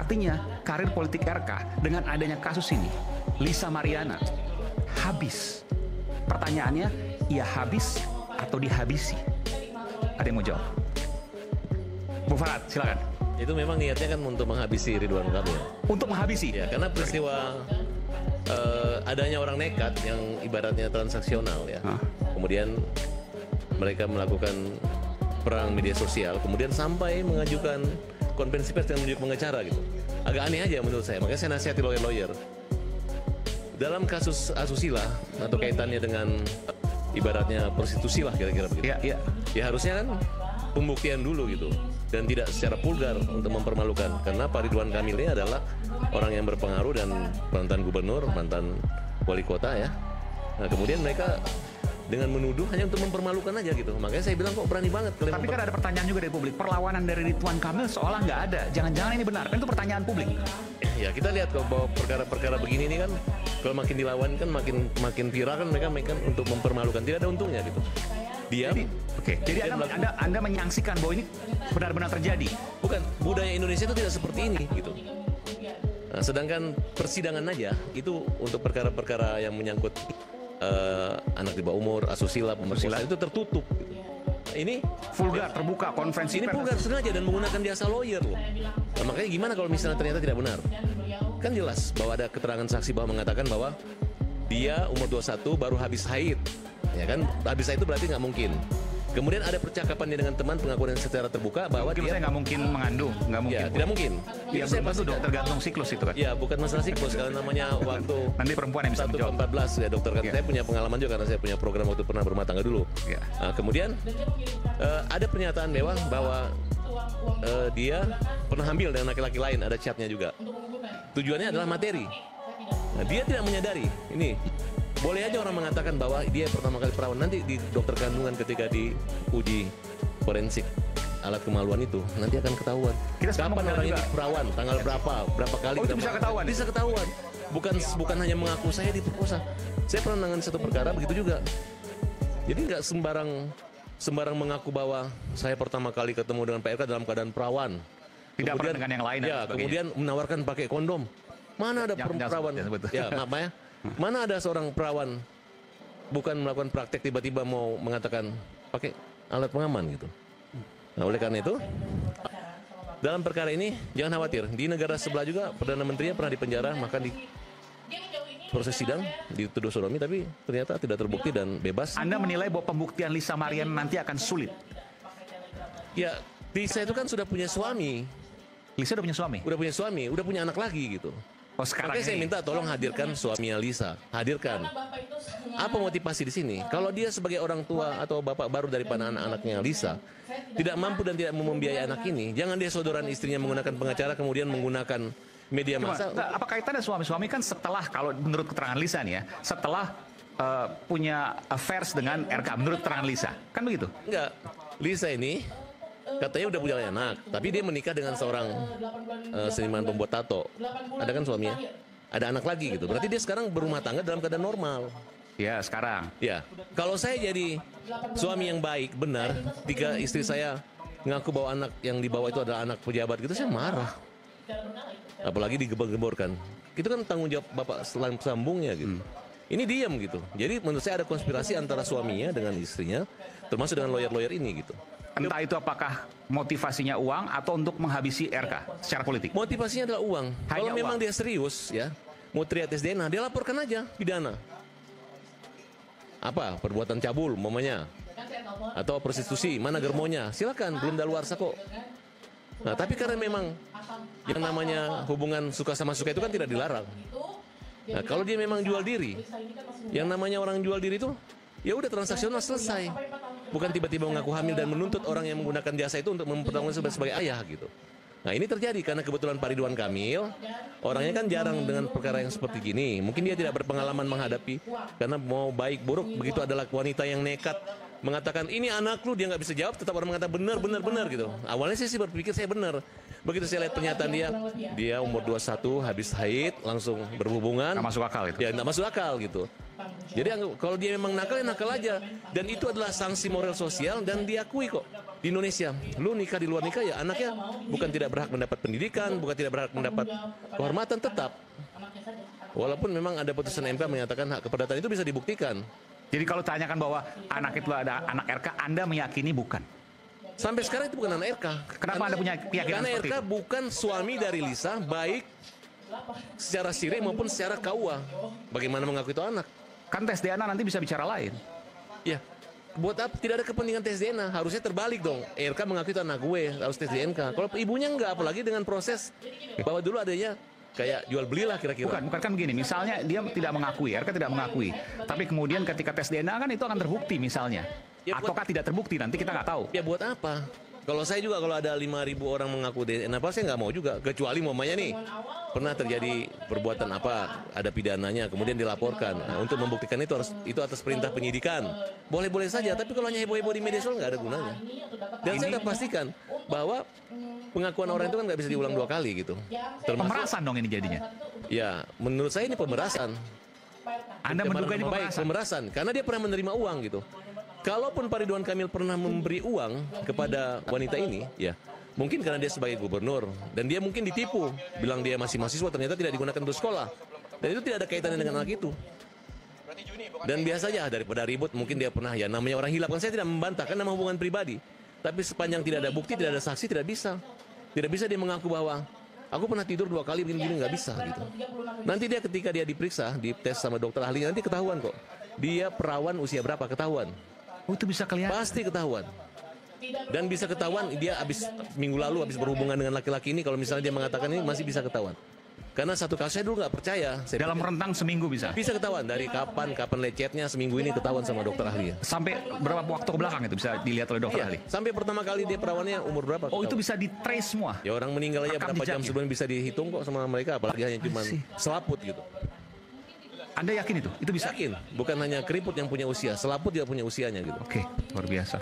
Artinya, karir politik RK dengan adanya kasus ini, Lisa Mariana, habis. Pertanyaannya, ia habis atau dihabisi? Ada yang mau jawab? Bu Farad, silakan. Itu memang niatnya kan untuk menghabisi Ridwan Kamil. Untuk menghabisi? Ya, karena peristiwa adanya orang nekat yang ibaratnya transaksional ya. Kemudian mereka melakukan perang media sosial, kemudian sampai mengajukan konferensi pers dengan menunjuk pengacara gitu. Agak aneh aja menurut saya, makanya saya nasihati lawyer-lawyer. Dalam kasus asusila atau kaitannya dengan ibaratnya prostitusi lah kira-kira begitu. Iya. Ya harusnya kan pembuktian dulu gitu. Dan tidak secara vulgar untuk mempermalukan. Karena Pak Ridwan Kamil ini adalah orang yang berpengaruh dan mantan gubernur, mantan wali kota ya. Nah kemudian mereka dengan menuduh hanya untuk mempermalukan aja gitu. Makanya saya bilang kok berani banget. Tapi kan ada pertanyaan juga dari publik. Perlawanan dari Ridwan Kamil seolah nggak ada. Jangan-jangan ini benar. Kan itu pertanyaan publik. Ya kita lihat kok bahwa perkara-perkara begini ini kan kalau makin dilawan kan makin viral kan mereka untuk mempermalukan. Tidak ada untungnya gitu. Diam. Jadi anda menyaksikan bahwa ini benar-benar terjadi. Bukan, budaya Indonesia itu tidak seperti ini gitu. Nah, sedangkan persidangan aja itu untuk perkara-perkara yang menyangkut anak di bawah umur, asusila, pemerkosaan itu tertutup. Gitu. Nah, ini vulgar, terbuka, konferensi. Ini vulgar sengaja dan menggunakan jasa lawyer loh. Nah, makanya gimana kalau misalnya ternyata tidak benar? Kan jelas bahwa ada keterangan saksi bahwa mengatakan bahwa dia umur 21 baru habis haid. Ya kan, habis itu berarti nggak mungkin. Kemudian ada percakapan dia dengan teman pengakuan secara terbuka bahwa dia nggak mungkin mengandung, nggak mungkin. Ya, tidak mungkin. Ya, saya pasti tergantung siklus itu kan. Ya, bukan masalah siklus kalau namanya waktu nanti perempuan yang bisa menjawab. 14 ya dokter kan. Saya punya pengalaman juga karena saya punya program waktu pernah berumah tangga dulu. Nah, kemudian ada pernyataan mewah bahwa dia pernah hamil dengan laki-laki lain, ada chatnya juga. Tujuannya adalah materi. Nah, dia tidak menyadari ini. Boleh aja orang mengatakan bahwa dia pertama kali perawan, nanti di dokter kandungan ketika diuji forensik alat kemaluan itu nanti akan ketahuan. Kapan orang ini perawan, tanggal berapa kali. Itu bisa ketahuan. Bisa ketahuan. Bukan hanya mengaku saya diperkosa. Saya pernah menangani satu perkara begitu juga. Jadi nggak sembarang mengaku bahwa saya pertama kali ketemu dengan Pak RK dalam keadaan perawan. Tidak pernah dengan yang lain. Ya, kemudian menawarkan pakai kondom. Mana ada perawan? Ya, maaf ya. Mana ada seorang perawan bukan melakukan praktek tiba-tiba mau mengatakan pakai alat pengaman gitu. Nah oleh karena itu dalam perkara ini jangan khawatir. Di negara sebelah juga Perdana Menterinya pernah dipenjara maka di proses sidang dituduh sodomi tapi ternyata tidak terbukti dan bebas. Anda menilai bahwa pembuktian Lisa Mariana nanti akan sulit? Ya Lisa itu kan sudah punya suami. Lisa udah punya suami? Udah punya suami, udah punya anak lagi gitu. Oh, sekarang makanya saya minta tolong hadirkan suaminya Lisa, hadirkan. Apa motivasi di sini? Kalau dia sebagai orang tua atau bapak baru daripada anak-anaknya Lisa tidak mampu dan tidak mau membiayai anak ini, jangan dia saudaraan istrinya menggunakan pengacara kemudian menggunakan media massa. Apa kaitannya suami-suami kan setelah kalau menurut keterangan Lisa nih ya, setelah punya affairs dengan RK menurut keterangan Lisa, kan begitu? Enggak, Lisa ini katanya udah punya anak, tapi dia menikah dengan seorang seniman pembuat tato. Ada kan suaminya? Ada anak lagi gitu. Berarti dia sekarang berumah tangga dalam keadaan normal. Ya, sekarang. Ya. Kalau saya jadi suami yang baik, benar, jika istri saya ngaku bahwa anak yang dibawa itu adalah anak pejabat gitu, saya marah. Apalagi digebor-geborkan. Itu kan tanggung jawab bapak sambungnya gitu. Ini diam gitu. Jadi menurut saya ada konspirasi antara suaminya dengan istrinya, termasuk dengan lawyer-lawyer ini gitu. Entah itu apakah motivasinya uang atau untuk menghabisi RK secara politik? Motivasinya adalah uang. Kalau memang dia serius ya, mau triates DNA, dia laporkan aja pidana. Apa? Perbuatan cabul, umpamanya. Atau prostitusi, mana germonya? Silakan, belum daluarsa kok. Nah, tapi karena memang yang namanya hubungan suka sama suka itu kan tidak dilarang. Nah, kalau dia memang jual diri, yang namanya orang jual diri itu, ya udah transaksional selesai. Bukan tiba-tiba mengaku hamil dan menuntut orang yang menggunakan jasa itu untuk mempertanggungjawabkan sebagai ayah gitu. Nah ini terjadi karena kebetulan Pak Ridwan Kamil orangnya kan jarang dengan perkara yang seperti gini. Mungkin dia tidak berpengalaman menghadapi karena mau baik buruk begitu adalah wanita yang nekat mengatakan ini anak lu, dia nggak bisa jawab, tetap orang mengatakan benar gitu. Awalnya saya sih berpikir saya benar. Begitu saya lihat pernyataan dia umur 21 habis haid langsung berhubungan. Nggak masuk akal itu. Ya nggak masuk akal gitu. Jadi kalau dia memang nakal, ya nakal aja. Dan itu adalah sanksi moral sosial dan diakui kok di Indonesia. Lu nikah di luar nikah, ya anaknya bukan tidak berhak mendapat pendidikan, bukan tidak berhak mendapat kehormatan, tetap. Walaupun memang ada putusan MK menyatakan hak keperdataan itu bisa dibuktikan. Jadi kalau tanyakan bahwa anak itu ada anak RK, Anda meyakini bukan? Sampai sekarang itu bukan anak RK. Kenapa Anda punya keyakinan Karena seperti RK itu? bukan suami dari Lisa, baik secara siri maupun secara KUA. Bagaimana mengaku itu anak? Kan tes DNA nanti bisa bicara lain. Ya, buat apa? Tidak ada kepentingan tes DNA. Harusnya terbalik dong. RK mengaku itu anak gue, harus tes DNK. Kalau ibunya enggak, apalagi dengan proses bahwa dulu adanya kayak jual belilah kira-kira. Bukan kan begini, misalnya dia tidak mengakui, RK tidak mengakui. Tapi kemudian ketika tes DNA kan itu akan terbukti misalnya. Ya, Ataukah tidak terbukti, nanti kita nggak tahu. Ya buat apa? Kalau saya juga kalau ada 5.000 orang mengaku DNA, apa saya nggak mau juga. Kecuali mamanya nih pernah terjadi perbuatan apa, ada pidananya, kemudian dilaporkan. Nah, untuk membuktikan itu harus itu atas perintah penyidikan. Boleh-boleh saja, tapi kalau hanya heboh-heboh di media sosial nggak ada gunanya. Dan saya sudah pastikan bahwa pengakuan orang itu kan nggak bisa diulang 2 kali gitu. Pemerasan dong ini jadinya. Ya, menurut saya ini pemerasan. Anda menduga ini Baik, pemerasan? pemerasan, karena dia pernah menerima uang gitu. Kalaupun Pak Ridwan Kamil pernah memberi uang kepada wanita ini, ya mungkin karena dia sebagai gubernur dan dia mungkin ditipu, bilang dia masih mahasiswa, ternyata tidak digunakan untuk sekolah, dan itu tidak ada kaitannya dengan anak itu. Dan biasanya daripada ribut, mungkin dia pernah, ya namanya orang hilaf kan, saya tidak membantah kan nama hubungan pribadi, tapi sepanjang tidak ada bukti, tidak ada saksi, tidak bisa dia mengaku bahwa aku pernah tidur 2 kali begini, nggak bisa gitu. Nanti dia ketika dia diperiksa, dites sama dokter ahli, nanti ketahuan kok dia perawan usia berapa, ketahuan. Oh, itu bisa kelihatan. Pasti ketahuan. Dan bisa ketahuan dia minggu lalu habis berhubungan dengan laki-laki ini, kalau misalnya dia mengatakan ini masih bisa ketahuan. Karena satu kasus saya dulu nggak percaya. Dalam rentang seminggu bisa? Bisa ketahuan dari kapan lecetnya, seminggu ini ketahuan sama dokter ahli. Sampai berapa waktu ke belakang itu bisa dilihat oleh dokter ahli? Sampai pertama kali dia perawannya umur berapa? Oh, itu bisa di-trace semua? Ya orang meninggal aja Rekam berapa jam jejaknya. sebelum bisa dihitung kok sama mereka, apalagi hanya cuma selaput gitu. Anda yakin itu? Itu bisa? Yakin, bukan hanya keriput yang punya usia, selaput juga punya usianya gitu. Oke, luar biasa.